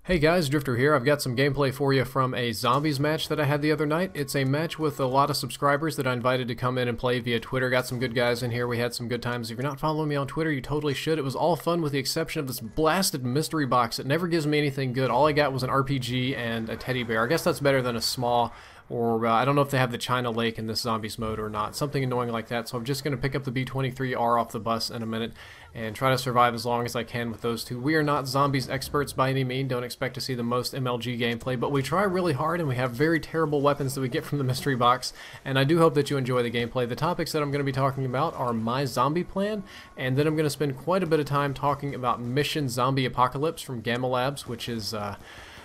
Hey guys, Drifter here. I've got some gameplay for you from a zombies match that I had the other night. It's a match with a lot of subscribers that I invited to come in and play via Twitter. Got some good guys in here. We had some good times. If you're not following me on Twitter, you totally should. It was all fun with the exception of this blasted mystery box. It never gives me anything good. All I got was an RPG and a teddy bear. I guess that's better than a small, or I don't know if they have the China Lake in this zombies mode or not. Something annoying like that. So I'm just going to pick up the B-23R off the bus in a minute and try to survive as long as I can with those two. We are not zombies experts by any means. Don't expect to see the most MLG gameplay, but we try really hard and we have very terrible weapons that we get from the mystery box, and I do hope that you enjoy the gameplay. The topics that I'm going to be talking about are my zombie plan, and then I'm going to spend quite a bit of time talking about Mission Zombie Apocalypse from Gamma Labs, which is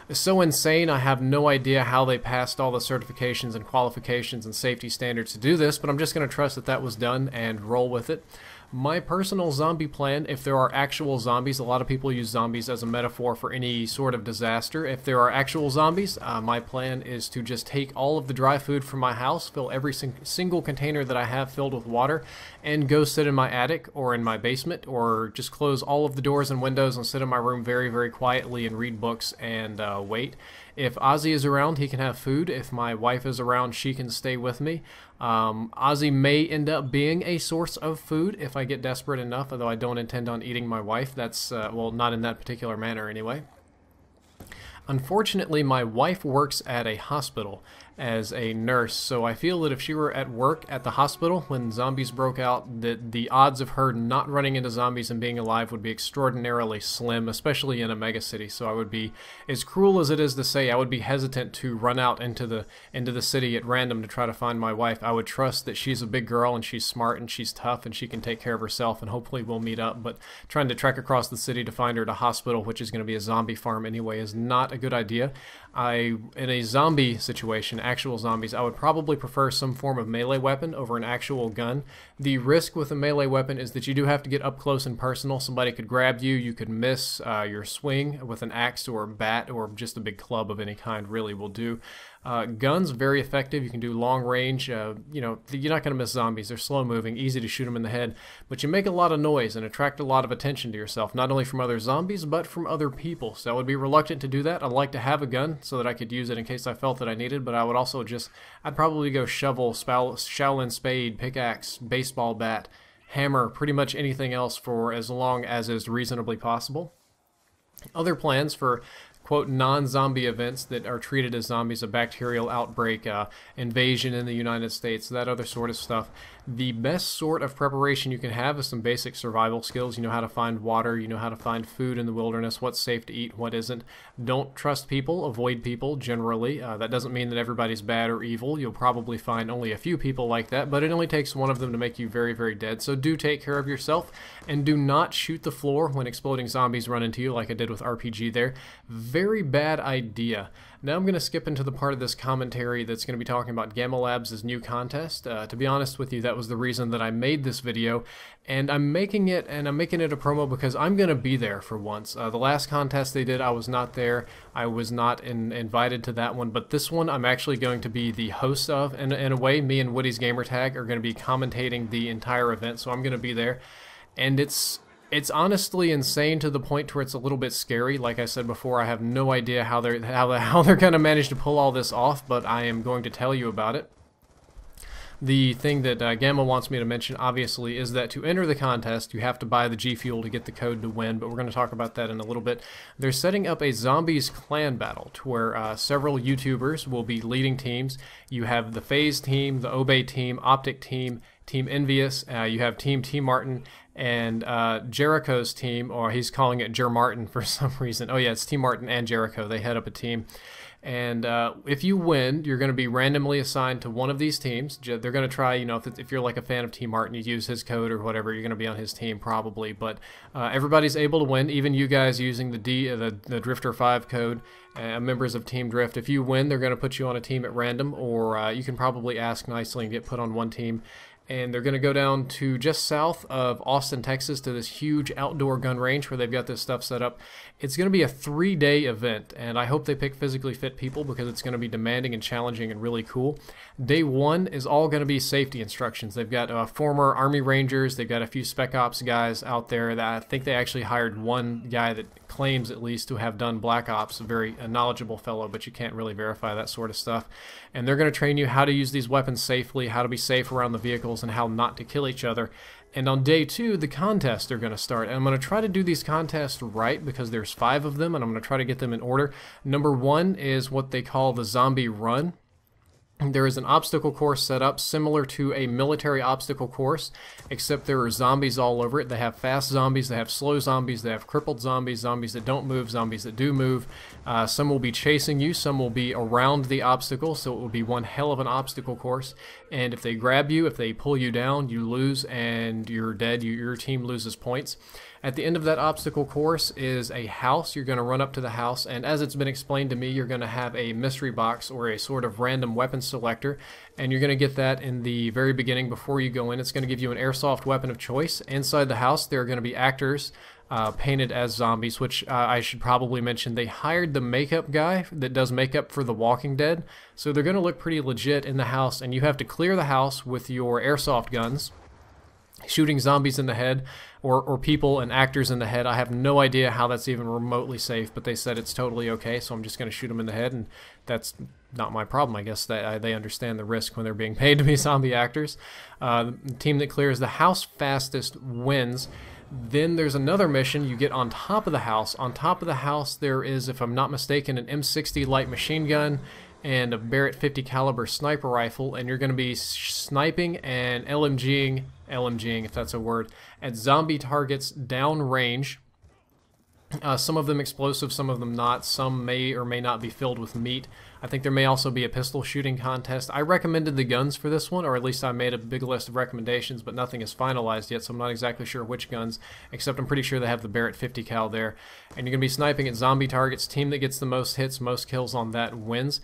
so insane. I have no idea how they passed all the certifications and qualifications and safety standards to do this, but I'm just going to trust that that was done and roll with it. My personal zombie plan, if there are actual zombies, a lot of people use zombies as a metaphor for any sort of disaster. If there are actual zombies, my plan is to just take all of the dry food from my house, fill every single container that I have filled with water, and go sit in my attic or in my basement, or just close all of the doors and windows and sit in my room very, very quietly and read books and wait. If Ozzy is around, he can have food. If my wife is around, she can stay with me. Ozzy may end up being a source of food if I get desperate enough, although I don't intend on eating my wife. That's, well, not in that particular manner anyway. Unfortunately, my wife works at a hospital as a nurse, so I feel that if she were at work at the hospital when zombies broke out, that the odds of her not running into zombies and being alive would be extraordinarily slim, especially in a megacity. So I would be, as cruel as it is to say, I would be hesitant to run out into the city at random to try to find my wife. I would trust that she's a big girl and she's smart and she's tough and she can take care of herself, and hopefully we'll meet up. But trying to trek across the city to find her at a hospital, which is going to be a zombie farm anyway, is not a good idea. In a zombie situation, actual zombies, I would probably prefer some form of melee weapon over an actual gun. The risk with a melee weapon is that you do have to get up close and personal. Somebody could grab you, you could miss your swing with an axe or a bat, or just a big club of any kind really will do. Guns, very effective. You can do long range. You know, you're not going to miss zombies. They're slow moving, easy to shoot them in the head, but you make a lot of noise and attract a lot of attention to yourself, not only from other zombies, but from other people. So I would be reluctant to do that. I'd like to have a gun so that I could use it in case I felt that I needed, but I would also I'd probably go shovel, Shaolin spade, pickaxe, baseball bat, hammer, pretty much anything else for as long as is reasonably possible. Other plans for quote non-zombie events that are treated as zombies, a bacterial outbreak, invasion in the United States, that other sort of stuff. The best sort of preparation you can have is some basic survival skills. You know how to find water, you know how to find food in the wilderness, what's safe to eat, what isn't. Don't trust people, avoid people generally. That doesn't mean that everybody's bad or evil. You'll probably find only a few people like that, but it only takes one of them to make you very, very dead. So do take care of yourself, and do not shoot the floor when exploding zombies run into you like I did with RPG there. Very bad idea. Now I'm going to skip into the part of this commentary that's going to be talking about Gamma Labs' new contest. To be honest with you, that was the reason that I made this video, and I'm making it a promo because I'm going to be there for once. The last contest they did, I was not there. I was not invited to that one, but this one I'm actually going to be the host of. In a way, me and Woodysgamertag are going to be commentating the entire event, so I'm going to be there. And it's honestly insane to the point where it's a little bit scary. Like I said before, I have no idea how they're going to manage to pull all this off, but I am going to tell you about it. The thing that Gamma wants me to mention, obviously, is that to enter the contest, you have to buy the G Fuel to get the code to win, but we're going to talk about that in a little bit. They're setting up a Zombies clan battle to where several YouTubers will be leading teams. You have the FaZe team, the Obey team, OpTic team, Team Envyus, you have Team TmarTn and Jericho's team, or he's calling it JerMartin for some reason. Oh yeah, it's TmarTn and Jericho. They head up a team. And if you win, you're going to be randomly assigned to one of these teams. They're going to try, you know, if you're like a fan of TmarTn, you use his code or whatever, you're going to be on his team probably. But everybody's able to win, even you guys using the Drifter 5 code, members of Team Drift. If you win, they're going to put you on a team at random, or you can probably ask nicely and get put on one team. and they're going to go down to just south of Austin, Texas, to this huge outdoor gun range where they've got this stuff set up. It's going to be a 3-day event, and I hope they pick physically fit people because it's going to be demanding and challenging and really cool. Day 1 is all going to be safety instructions. They've got former Army Rangers, they've got a few Spec Ops guys out there. That I think they actually hired one guy that claims at least to have done Black Ops, a very knowledgeable fellow, but you can't really verify that sort of stuff. And they're going to train you how to use these weapons safely, how to be safe around the vehicles, and how not to kill each other. And on day 2, the contests are going to start. And I'm going to try to do these contests right because there's 5 of them, and I'm going to try to get them in order. Number 1 is what they call the zombie run. There is an obstacle course set up similar to a military obstacle course, except there are zombies all over it. They have fast zombies, they have slow zombies, they have crippled zombies, zombies that don't move, zombies that do move. Some will be chasing you, some will be around the obstacle, so it will be one hell of an obstacle course. And if they grab you, if they pull you down, you lose and you're dead. Your team loses points. At the end of that obstacle course is a house. You're going to run up to the house, and as it's been explained to me, you're going to have a mystery box or a sort of random weapon selector, and you're going to get that in the very beginning before you go in. It's going to give you an airsoft weapon of choice. Inside the house, there are going to be actors painted as zombies, which I should probably mention. They hired the makeup guy that does makeup for The Walking Dead, so they're going to look pretty legit in the house, and you have to clear the house with your airsoft guns, shooting zombies in the head or people and actors in the head. I have no idea how that's even remotely safe, but they said it's totally okay, so I'm just going to shoot them in the head, and that's not my problem. I guess that they understand the risk when they're being paid to be zombie actors. The team that clears the house fastest wins. Then there's another mission. You get on top of the house. On top of the house there is, if I'm not mistaken, an M60 light machine gun and a Barrett 50 caliber sniper rifle, and you're going to be sniping and LMGing if that's a word, at zombie targets downrange. Some of them explosive, some of them not. Some may or may not be filled with meat. I think there may also be a pistol shooting contest. I recommended the guns for this one, or at least I made a big list of recommendations, but nothing is finalized yet, so I'm not exactly sure which guns, except I'm pretty sure they have the Barrett 50 cal there. And you're going to be sniping at zombie targets. Team that gets the most hits, most kills on that wins.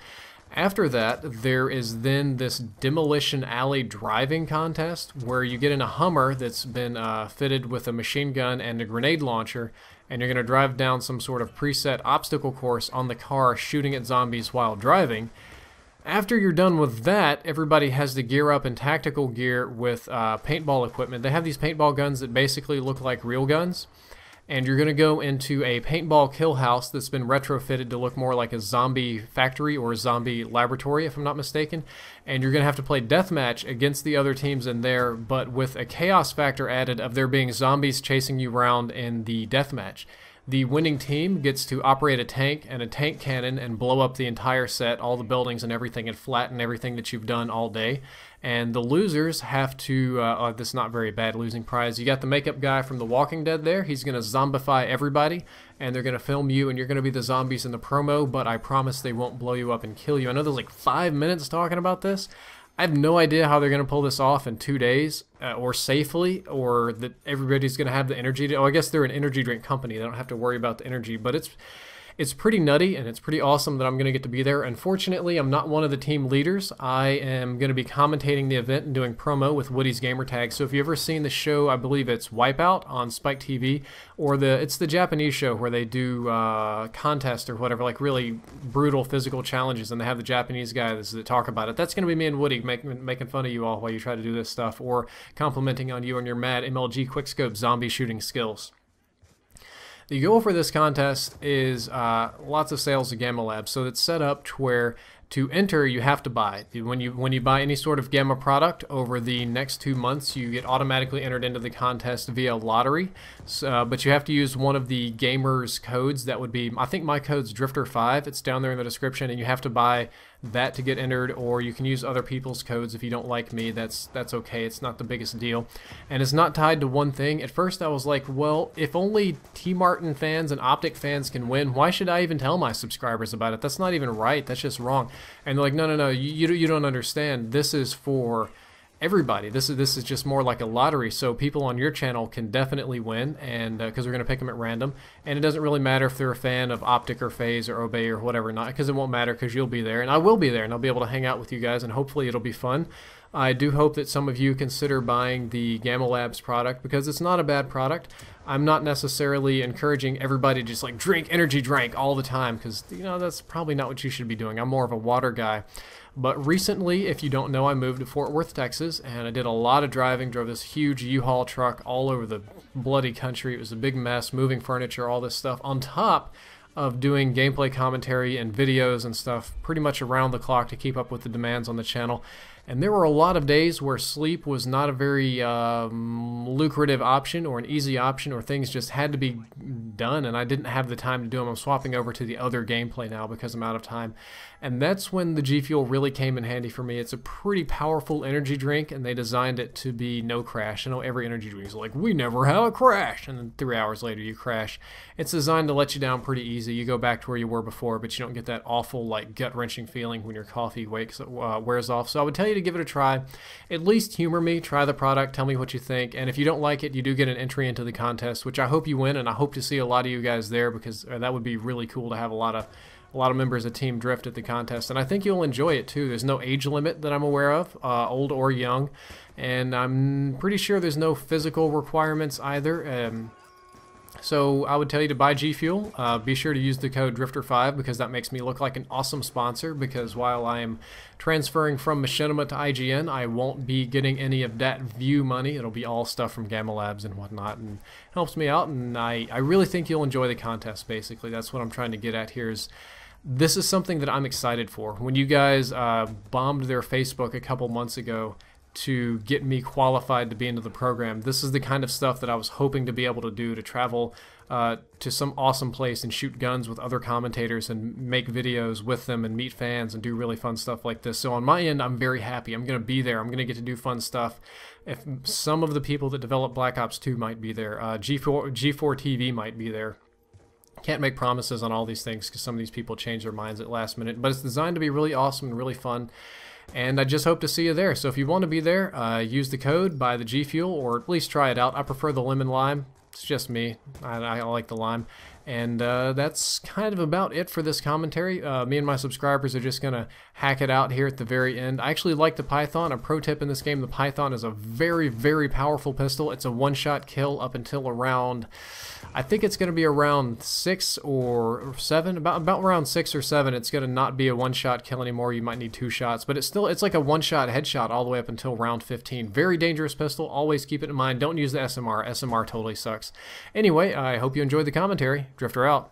After that, there is then this Demolition Alley driving contest where you get in a Hummer that's been fitted with a machine gun and a grenade launcher, and you're going to drive down some sort of preset obstacle course on the car, shooting at zombies while driving. After you're done with that, everybody has to gear up in tactical gear with paintball equipment. They have these paintball guns that basically look like real guns. And you're going to go into a paintball kill house that's been retrofitted to look more like a zombie factory or a zombie laboratory, if I'm not mistaken. And you're going to have to play deathmatch against the other teams in there, but with a chaos factor added of there being zombies chasing you around in the deathmatch. The winning team gets to operate a tank and a tank cannon and blow up the entire set, all the buildings and everything, and flatten everything that you've done all day. And the losers have to, this is not very bad losing prize. You got the makeup guy from The Walking Dead there. He's going to zombify everybody, and they're going to film you, and you're going to be the zombies in the promo, but I promise they won't blow you up and kill you. I know there's like 5 minutes talking about this. I have no idea how they're going to pull this off in 2 days, or safely, or that everybody's going to have the energy to... Oh, I guess they're an energy drink company. They don't have to worry about the energy, but it's pretty nutty, and it's pretty awesome that I'm going to get to be there. Unfortunately, I'm not one of the team leaders. I am going to be commentating the event and doing promo with Woodysgamertag. So if you've ever seen the show, I believe it's Wipeout on Spike TV, or it's the Japanese show where they do contests or whatever, like really brutal physical challenges, and they have the Japanese guys that talk about it. That's going to be me and Woody making fun of you all while you try to do this stuff, or complimenting on you and your mad MLG quickscope zombie shooting skills. The goal for this contest is lots of sales of Gamma Labs, so it's set up to where to enter you have to buy. When you buy any sort of Gamma product over the next 2 months, you get automatically entered into the contest via lottery. But you have to use one of the gamers' codes. That would be, I think my code's Drifter5. It's down there in the description, and you have to buy that to get entered, or you can use other people's codes if you don't like me. That's okay. It's not the biggest deal, and it's not tied to one thing. At first I was like, well, if only TmarTn fans and OpTic fans can win, why should I even tell my subscribers about it? That's not even right. That's just wrong. And they're like, no, you don't understand. This is for everybody. This is just more like a lottery, so people on your channel can definitely win, and because we're going to pick them at random, and it doesn't really matter if they're a fan of OpTic or FaZe or Obey or whatever, not because it won't matter, because you'll be there, and I will be there, and I'll be able to hang out with you guys, and hopefully it'll be fun. I do hope that some of you consider buying the Gamma Labs product because it's not a bad product. I'm not necessarily encouraging everybody to just like drink energy drink all the time because, you know, that's probably not what you should be doing. I'm more of a water guy. But recently, if you don't know, I moved to Fort Worth, Texas, and I did a lot of driving, drove this huge U-Haul truck all over the bloody country. It was a big mess, moving furniture, all this stuff, on top of doing gameplay commentary and videos and stuff pretty much around the clock to keep up with the demands on the channel. And there were a lot of days where sleep was not a very lucrative option or an easy option, or things just had to be done and I didn't have the time to do them. I'm swapping over to the other gameplay now because I'm out of time. And that's when the G Fuel really came in handy for me. It's a pretty powerful energy drink, and they designed it to be no crash. I know every energy drink is like, we never have a crash, and then 3 hours later you crash. It's designed to let you down pretty easy. You go back to where you were before, but you don't get that awful, like, gut-wrenching feeling when your coffee wears off. So I would tell you to give it a try. At least humor me, try the product, tell me what you think, and if you don't like it, you do get an entry into the contest, which I hope you win, and I hope to see a lot of you guys there because that would be really cool to have a lot of members of Team Drift at the contest, and I think you'll enjoy it too. There's no age limit that I'm aware of, old or young, and I'm pretty sure there's no physical requirements either. So I would tell you to buy G Fuel. Be sure to use the code Drifter5 because that makes me look like an awesome sponsor, because while I am transferring from Machinima to IGN, I won't be getting any of that view money. It'll be all stuff from Gamma Labs and whatnot, and helps me out, and I really think you'll enjoy the contest. Basically, that's what I'm trying to get at here. This is something that I'm excited for. When you guys bombed their Facebook a couple months ago to get me qualified to be into the program, this is the kind of stuff that I was hoping to be able to do, to travel to some awesome place and shoot guns with other commentators and make videos with them and meet fans and do really fun stuff like this. So on my end, I'm very happy. I'm going to be there. I'm going to get to do fun stuff. If some of the people that develop Black Ops 2 might be there, G4 TV might be there. Can't make promises on all these things because some of these people change their minds at last minute, but it's designed to be really awesome and really fun, and I just hope to see you there. So if you want to be there, use the code, buy the G Fuel, or at least try it out. I prefer the lemon lime. It's just me. I like the lime. And that's kind of about it for this commentary. Me and my subscribers are just going to hack it out here at the very end. I actually like the Python. A pro tip in this game, the Python is a very, very powerful pistol. It's a one-shot kill up until around, I think it's going to be around 6 or 7, about around 6 or 7. It's going to not be a one-shot kill anymore. You might need 2 shots, but it's like a one-shot headshot all the way up until round 15. Very dangerous pistol. Always keep it in mind. Don't use the SMR. SMR totally sucks. Anyway, I hope you enjoyed the commentary. Drifter out.